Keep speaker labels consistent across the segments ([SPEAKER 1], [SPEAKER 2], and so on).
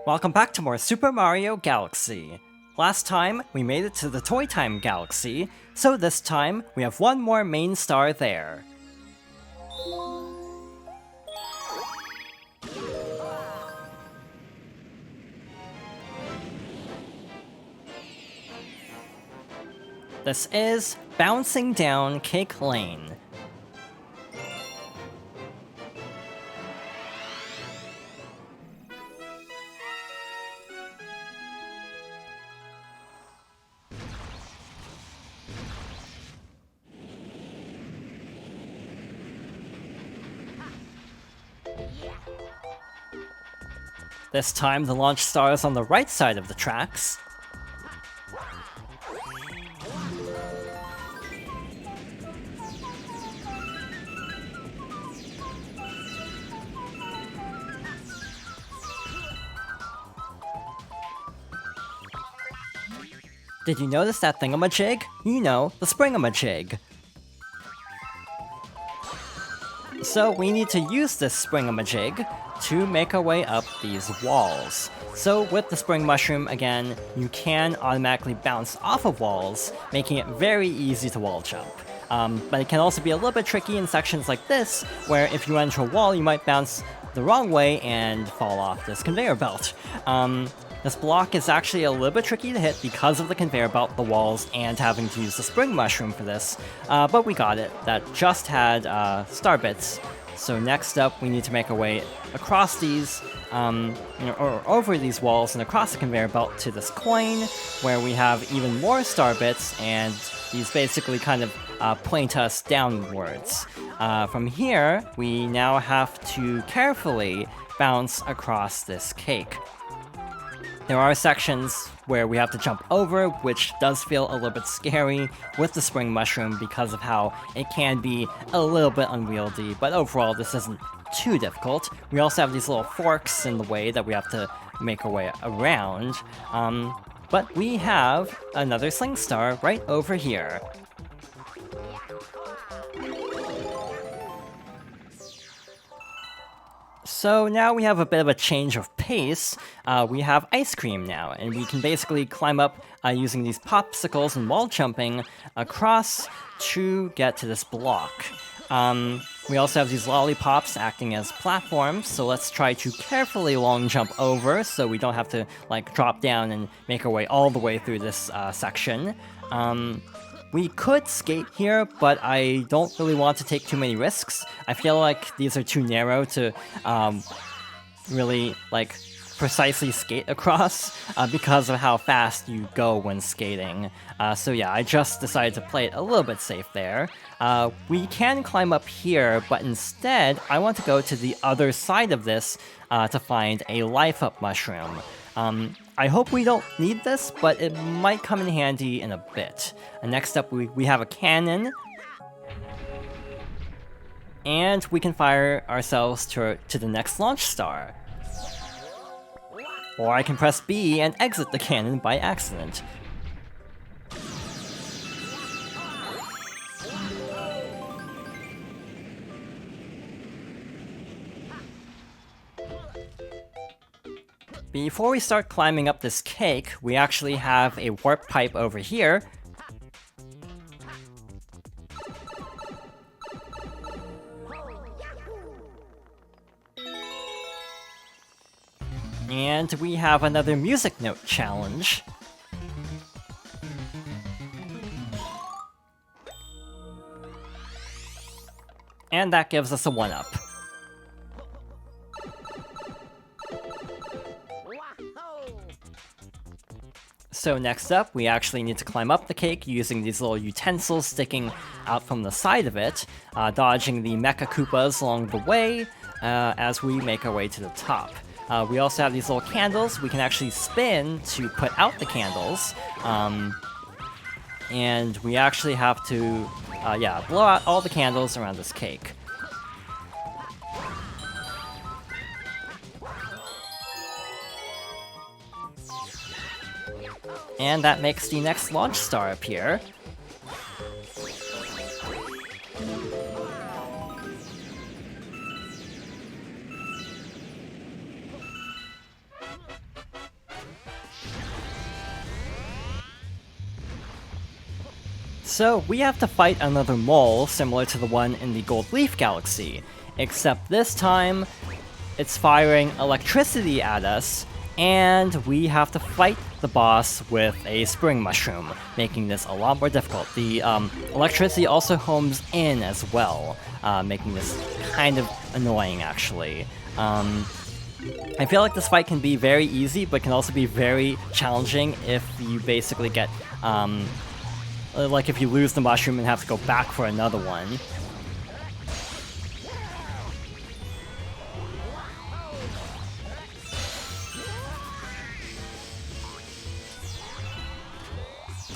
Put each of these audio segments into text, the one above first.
[SPEAKER 1] Welcome back to more Super Mario Galaxy. Last time, we made it to the Toy Time Galaxy, so this time, we have one more main star there. This is Bouncing Down Cake Lane. This time, the launch star is on the right side of the tracks. Did you notice that thingamajig? You know, the springamajig. So we need to use this springamajig to make our way up these walls. So with the spring mushroom, again, you can automatically bounce off of walls, making it very easy to wall jump. But it can also be a little bit tricky in sections like this, where if you run into a wall, you might bounce the wrong way and fall off this conveyor belt. This block is actually a little bit tricky to hit because of the conveyor belt, the walls, and having to use the spring mushroom for this, but we got it. That just had star bits. So next up, we need to make our way across these, or over these walls and across the conveyor belt to this coin, where we have even more star bits, and these basically kind of point us downwards. From here, we now have to carefully bounce across this cake. There are sections where we have to jump over, which does feel a little bit scary with the spring mushroom because of how it can be a little bit unwieldy, but overall this isn't too difficult. We also have these little forks in the way that we have to make our way around, but we have another Sling Star right over here. So now we have a bit of a change of pace. We have ice cream now, and we can basically climb up using these popsicles and wall jumping across to get to this block. We also have these lollipops acting as platforms, so let's try to carefully long jump over so we don't have to like drop down and make our way all the way through this section. We could skate here, but I don't really want to take too many risks. I feel like these are too narrow to really like precisely skate across because of how fast you go when skating. So yeah, I just decided to play it a little bit safe there. We can climb up here, but instead I want to go to the other side of this to find a life up mushroom. I hope we don't need this, but it might come in handy in a bit. And next up, we have a cannon. And we can fire ourselves to the next launch star. Or I can press B and exit the cannon by accident. Before we start climbing up this cake, we actually have a warp pipe over here. And we have another music note challenge. And that gives us a 1-up. So next up, we actually need to climb up the cake using these little utensils sticking out from the side of it, dodging the Mecha Koopas along the way as we make our way to the top. We also have these little candles we can actually spin to put out the candles, and we actually have to, blow out all the candles around this cake. And that makes the next launch star appear. So we have to fight another mole similar to the one in the Gold Leaf Galaxy, except this time it's firing electricity at us, and we have to fight the boss with a spring mushroom, making this a lot more difficult. The electricity also homes in as well, making this kind of annoying actually. I feel like this fight can be very easy, but can also be very challenging if you basically get, like if you lose the mushroom and have to go back for another one.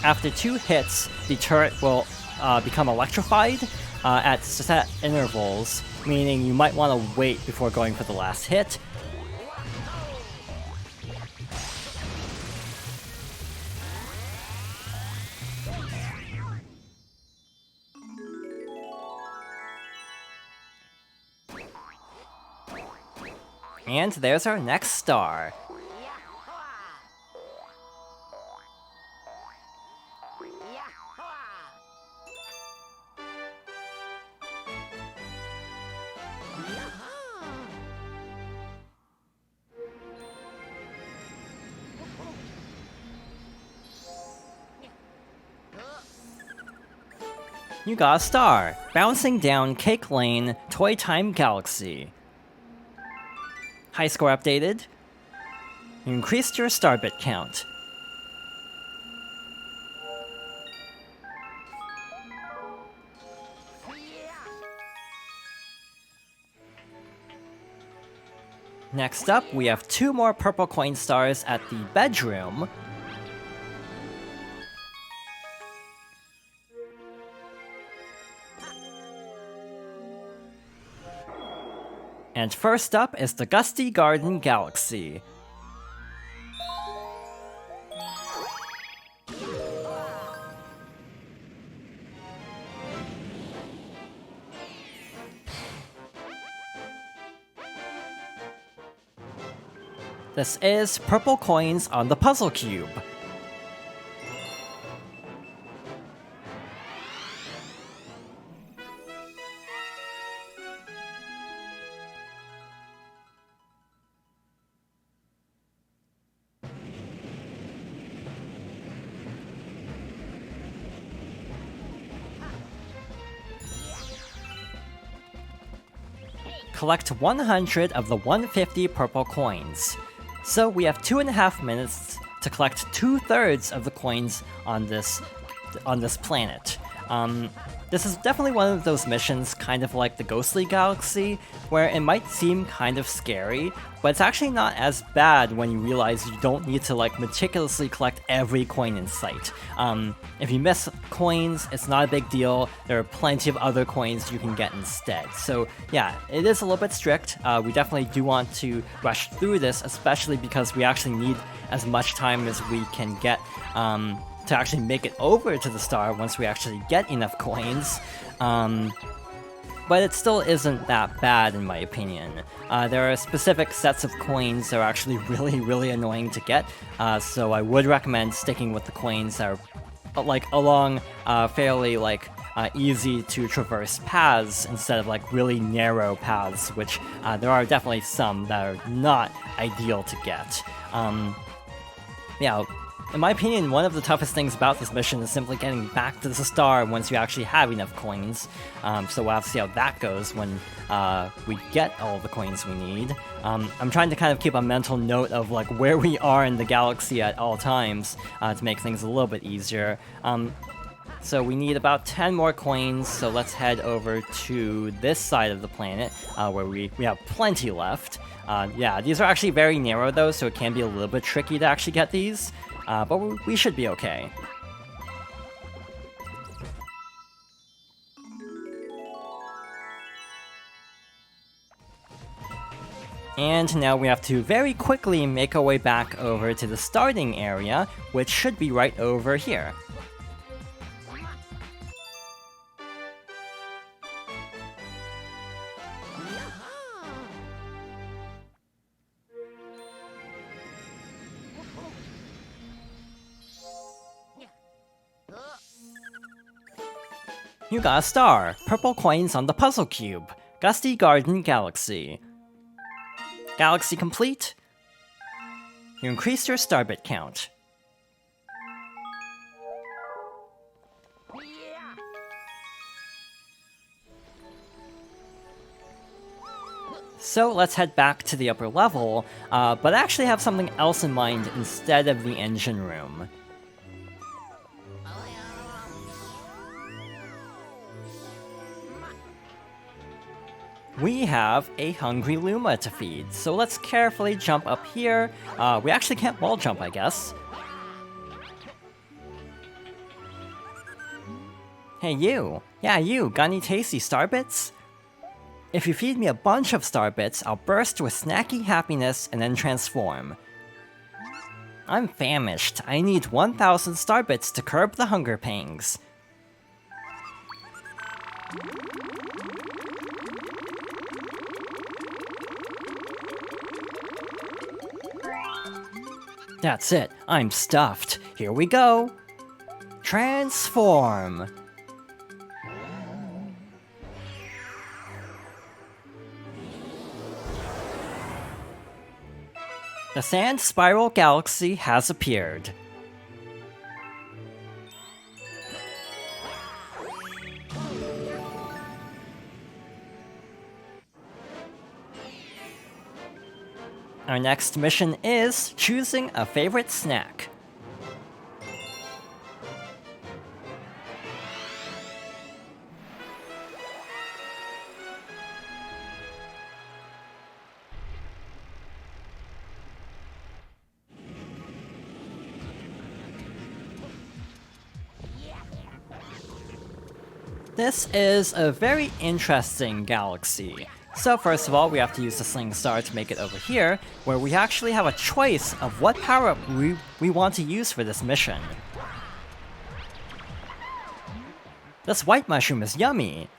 [SPEAKER 1] After 2 hits, the turret will become electrified at set intervals, meaning you might want to wait before going for the last hit. And there's our next star. You got a star, bouncing down Cake Lane, Toy Time Galaxy. High score updated. You increased your star bit count. Next up, we have 2 more purple coin stars at the bedroom. And first up is the Gusty Garden Galaxy. This is purple coins on the puzzle cube. Collect 100 of the 150 purple coins. So we have 2.5 minutes to collect 2/3 of the coins on this planet. This is definitely one of those missions, kind of like the Ghostly Galaxy, where it might seem kind of scary, but it's actually not as bad when you realize you don't need to like meticulously collect every coin in sight. If you miss coins, it's not a big deal. There are plenty of other coins you can get instead. So yeah, it is a little bit strict. We definitely do want to rush through this, especially because we actually need as much time as we can get to actually make it over to the star once we actually get enough coins. But it still isn't that bad in my opinion. There are specific sets of coins that are actually really annoying to get, so I would recommend sticking with the coins that are like along fairly like easy to traverse paths instead of like really narrow paths, which there are definitely some that are not ideal to get. Yeah. In my opinion, one of the toughest things about this mission is simply getting back to the star once you actually have enough coins. So we'll have to see how that goes when we get all the coins we need. I'm trying to kind of keep a mental note of like where we are in the galaxy at all times to make things a little bit easier. So we need about 10 more coins, so let's head over to this side of the planet where we have plenty left. Yeah, these are actually very narrow though, so it can be a little bit tricky to actually get these. But we should be okay. And now we have to very quickly make our way back over to the starting area, which should be right over here. You got a star! Purple coins on the puzzle cube. Gusty Garden Galaxy. Galaxy complete. You increased your starbit count. So let's head back to the upper level, but actually have something else in mind instead of the engine room. We have a hungry Luma to feed, so let's carefully jump up here. We actually can't wall jump, I guess. Hey you! Yeah, you! Got any tasty starbits? If you feed me a bunch of starbits, I'll burst with snacky happiness and then transform. I'm famished. I need 1,000 starbits to curb the hunger pangs. That's it, I'm stuffed. Here we go! Transform! The Sand Spiral Galaxy has appeared. Our next mission is choosing a favorite snack. This is a very interesting galaxy. So first of all, we have to use the Sling Star to make it over here, where we actually have a choice of what power-up we want to use for this mission. This white mushroom is yummy!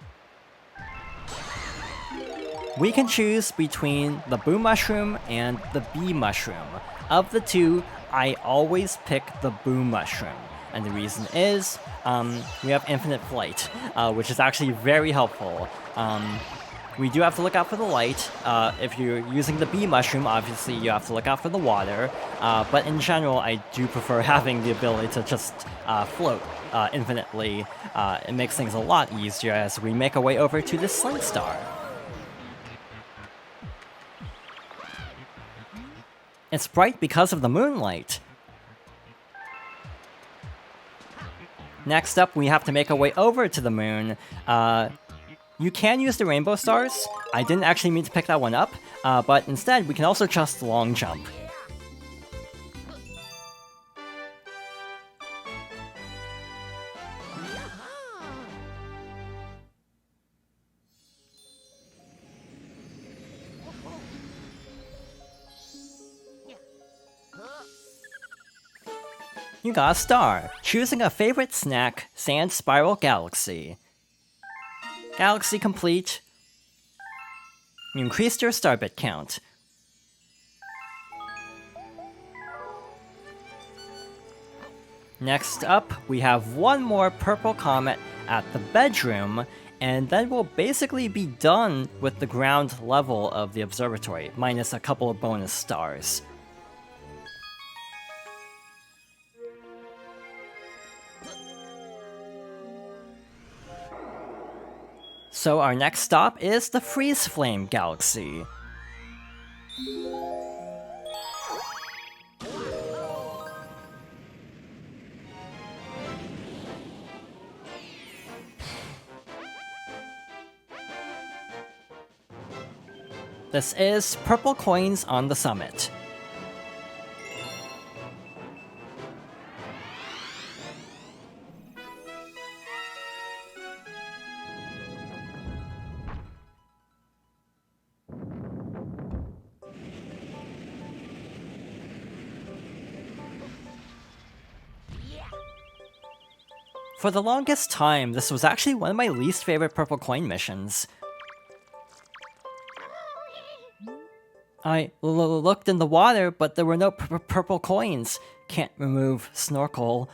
[SPEAKER 1] We can choose between the Boo Mushroom and the Bee Mushroom. Of the two, I always pick the Boo Mushroom. And the reason is, we have infinite flight, which is actually very helpful. We do have to look out for the light. If you're using the Bee Mushroom, obviously you have to look out for the water. But in general, I do prefer having the ability to just float infinitely. It makes things a lot easier as we make our way over to the Sling Star. It's bright because of the moonlight. Next up, we have to make our way over to the moon. You can use the rainbow stars. I didn't actually mean to pick that one up, but instead we can also just long jump. You got a star. Choosing a favorite snack, Sand Spiral Galaxy. Galaxy complete. You increased your starbit count. Next up, we have one more purple comet at the bedroom, and then we'll basically be done with the ground level of the observatory, minus a couple of bonus stars. So our next stop is the Freeze Flame Galaxy. This is purple coins on the summit. For the longest time, this was actually one of my least favorite purple coin missions. I looked in the water, but there were no purple coins. Can't remove snorkel.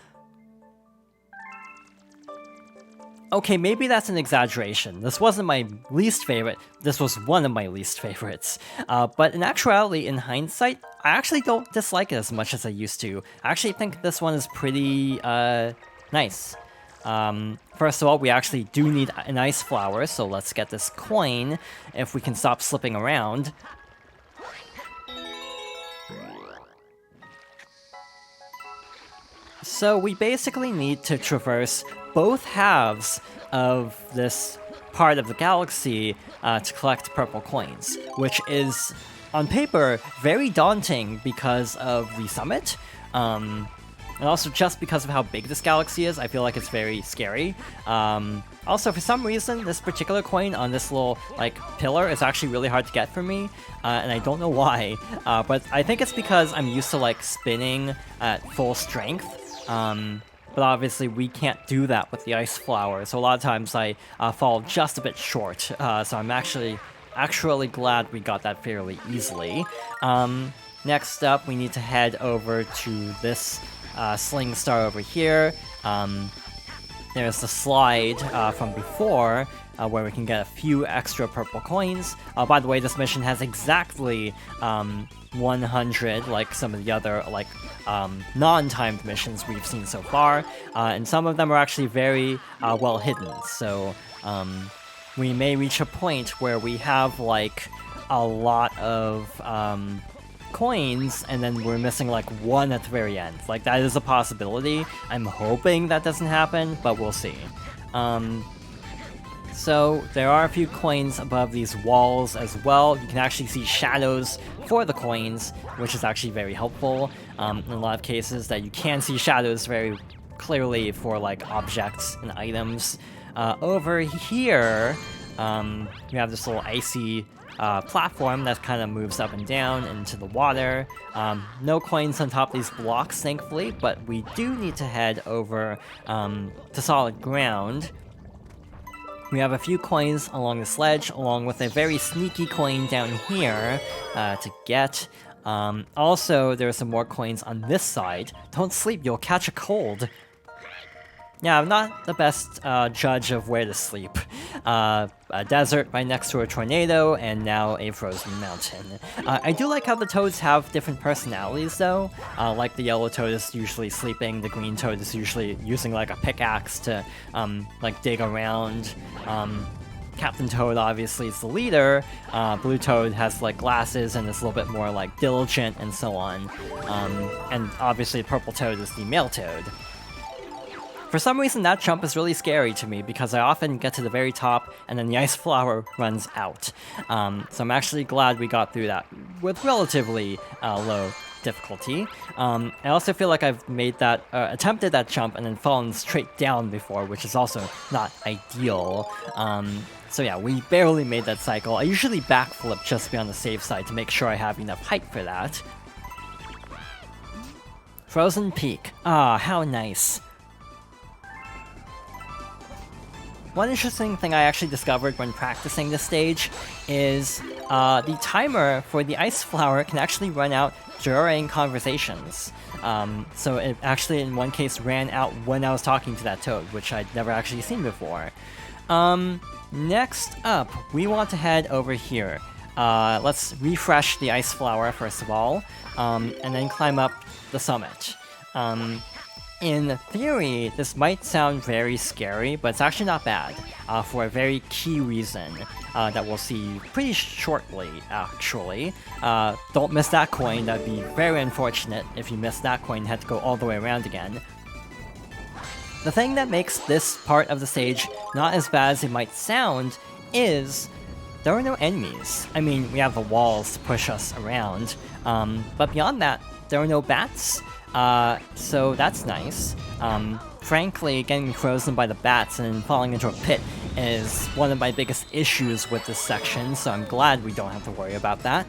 [SPEAKER 1] Okay, maybe that's an exaggeration. This wasn't my least favorite, this was one of my least favorites. But in actuality, in hindsight, I actually don't dislike it as much as I used to. I actually think this one is pretty, nice. First of all, we actually do need an ice flower, so let's get this coin if we can stop slipping around. So we basically need to traverse both halves of this part of the galaxy to collect purple coins, which is, on paper, very daunting because of the summit, and also just because of how big this galaxy is. I feel like it's very scary. Also, for some reason, this particular coin on this little, like, pillar is actually really hard to get for me, and I don't know why, but I think it's because I'm used to, like, spinning at full strength. But obviously we can't do that with the ice flower, so a lot of times I fall just a bit short, so I'm actually glad we got that fairly easily. Next up, we need to head over to this sling star over here. There's the slide from before, where we can get a few extra purple coins. By the way, this mission has exactly 100, like some of the other, like, non-timed missions we've seen so far, and some of them are actually very well hidden, so we may reach a point where we have, like, a lot of coins, and then we're missing, like, one at the very end. Like, that is a possibility. I'm hoping that doesn't happen, but we'll see. So there are a few coins above these walls as well. You can actually see shadows for the coins, which is actually very helpful. In a lot of cases that you can see shadows very clearly for, like, objects and items. Over here, you have this little icy platform that kind of moves up and down into the water. No coins on top of these blocks, thankfully, but we do need to head over to solid ground. We have a few coins along this ledge, along with a very sneaky coin down here to get. Also, there are some more coins on this side. Don't sleep, you'll catch a cold. Yeah, I'm not the best judge of where to sleep. A desert right next to a tornado, and now a frozen mountain. I do like how the toads have different personalities, though. Like the yellow toad is usually sleeping, the green toad is usually using, like, a pickaxe to, like, dig around. Captain Toad obviously is the leader. Blue Toad has, like, glasses and is a little bit more, like, diligent and so on. And obviously Purple Toad is the male toad. For some reason, that jump is really scary to me because I often get to the very top and then the ice flower runs out. So I'm actually glad we got through that with relatively low difficulty. I also feel like I've made that, attempted that jump and then fallen straight down before, which is also not ideal. So yeah, we barely made that cycle. I usually backflip just to be on the safe side to make sure I have enough height for that. Frozen Peak. Ah, how nice. One interesting thing I actually discovered when practicing this stage is the timer for the ice flower can actually run out during conversations. So it actually in one case ran out when I was talking to that toad, which I'd never actually seen before. Next up, we want to head over here. Let's refresh the ice flower first of all, and then climb up the summit. In theory, this might sound very scary, but it's actually not bad, for a very key reason that we'll see pretty shortly, actually. Don't miss that coin, that'd be very unfortunate if you missed that coin and had to go all the way around again. The thing that makes this part of the stage not as bad as it might sound is there are no enemies. I mean, we have the walls to push us around, but beyond that, there are no bats. So that's nice. Frankly, getting frozen by the bats and falling into a pit is one of my biggest issues with this section, so I'm glad we don't have to worry about that.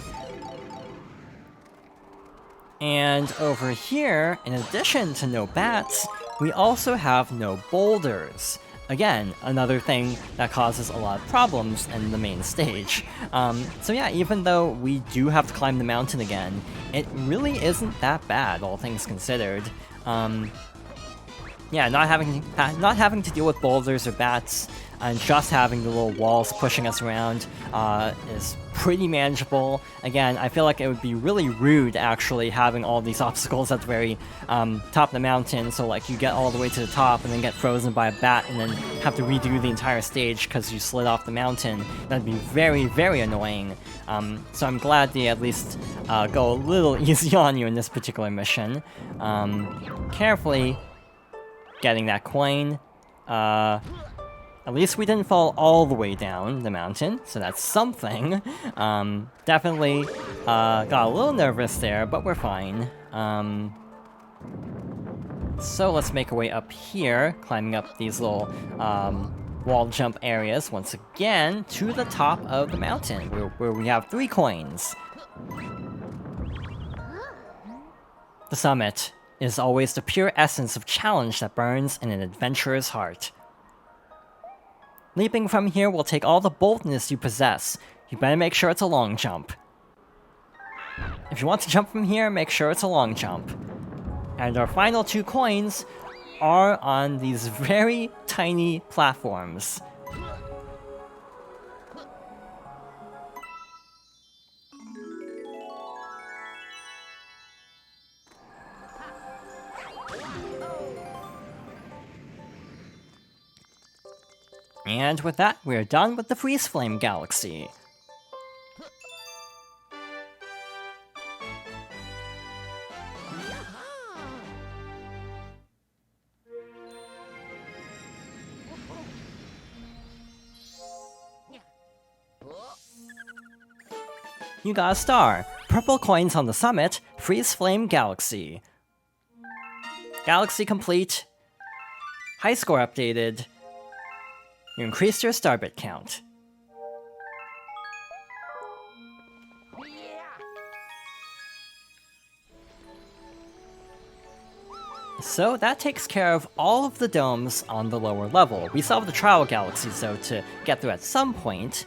[SPEAKER 1] And over here, in addition to no bats, we also have no boulders. Again, another thing that causes a lot of problems in the main stage. So yeah, even though we do have to climb the mountain again, it really isn't that bad, all things considered. yeah, not having to deal with boulders or bats, and just having the little walls pushing us around is pretty manageable. Again, I feel like it would be really rude, actually, having all these obstacles at the very top of the mountain, so like you get all the way to the top and then get frozen by a bat and then have to redo the entire stage because you slid off the mountain. That'd be very, very annoying. So I'm glad they at least go a little easy on you in this particular mission. Carefully getting that coin. At least we didn't fall all the way down the mountain, so that's something. Definitely got a little nervous there, but we're fine. So let's make our way up here, climbing up these little wall jump areas once again to the top of the mountain, where we have 3 coins. The summit is always the pure essence of challenge that burns in an adventurer's heart. Leaping from here will take all the boldness you possess. You better make sure it's a long jump. If you want to jump from here, make sure it's a long jump. And our final 2 coins are on these very tiny platforms. And with that, we're done with the Freeze Flame Galaxy. You got a star. Purple coins on the summit, Freeze Flame Galaxy. Galaxy complete. High score updated. You increased your starbit count. So that takes care of all of the domes on the lower level. We still have the trial galaxies though to get through at some point.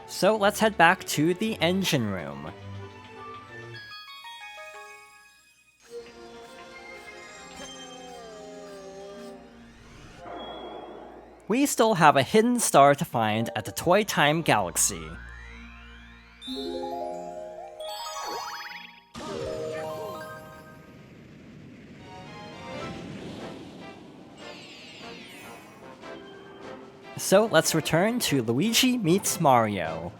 [SPEAKER 1] So let's head back to the engine room. We still have a hidden star to find at the Toy Time Galaxy. So let's return to Luigi Meets Mario.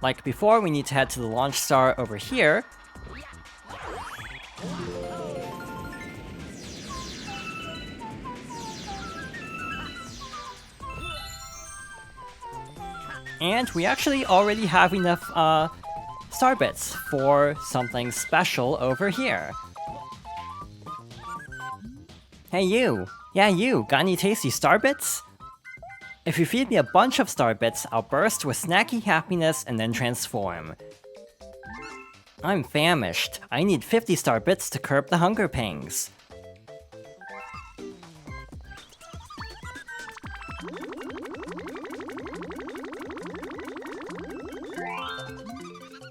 [SPEAKER 1] Like before, we need to head to the launch star over here. And we actually already have enough star bits for something special over here. Hey you! Yeah you, got any tasty star bits? If you feed me a bunch of star bits, I'll burst with snacky happiness and then transform. I'm famished. I need 50 star bits to curb the hunger pangs.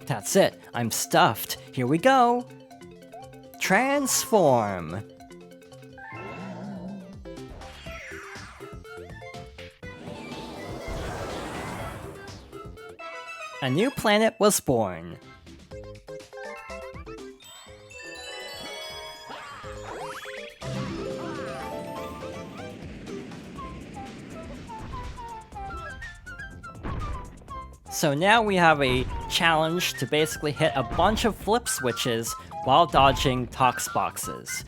[SPEAKER 1] That's it. I'm stuffed. Here we go. Transform. A new planet was born. So now we have a challenge to basically hit a bunch of flip switches while dodging Tox boxes.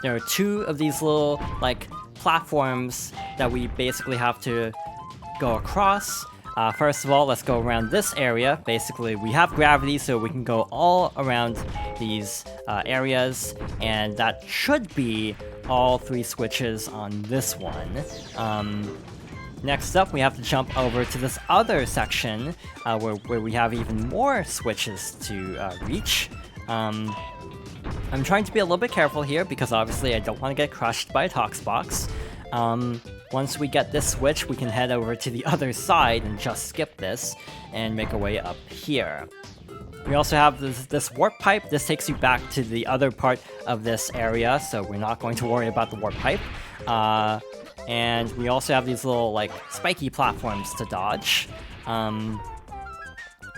[SPEAKER 1] There are 2 of these little, like, platforms that we basically have to go across. First of all, let's go around this area. Basically, we have gravity, so we can go all around these areas, and that should be all 3 switches on this one. Next up, we have to jump over to this other section where we have even more switches to reach. I'm trying to be a little bit careful here because obviously I don't want to get crushed by a Toxbox. Once we get this switch, we can head over to the other side and just skip this and make our way up here. We also have this warp pipe. This takes you back to the other part of this area, so we're not going to worry about the warp pipe. And we also have these little, like, spiky platforms to dodge.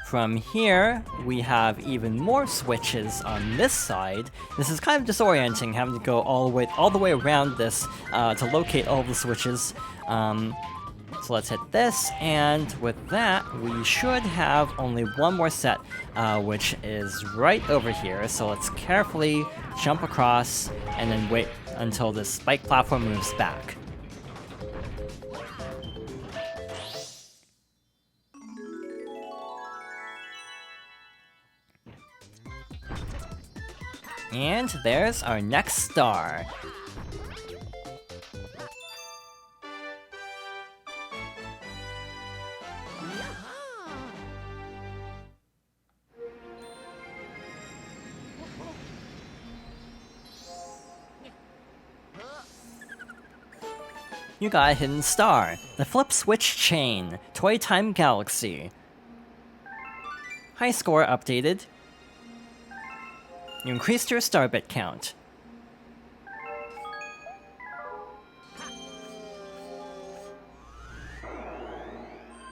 [SPEAKER 1] From here, we have even more switches on this side. This is kind of disorienting, having to go all the way around this to locate all the switches. So let's hit this, and with that, we should have only one more set, which is right over here. So let's carefully jump across, and then wait until this spike platform moves back. And there's our next star. You got a hidden star, the Flip Switch Chain, Toy Time Galaxy. High score updated. You increased your star bit count.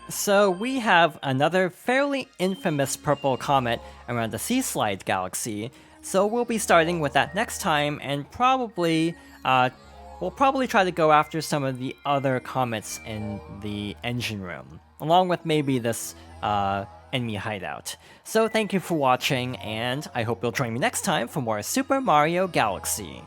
[SPEAKER 1] So we have another fairly infamous purple comet around the Sea Slide Galaxy, so we'll be starting with that next time, and probably, we'll probably try to go after some of the other comets in the engine room, along with maybe this, enemy hideout. So thank you for watching, and I hope you'll join me next time for more Super Mario Galaxy.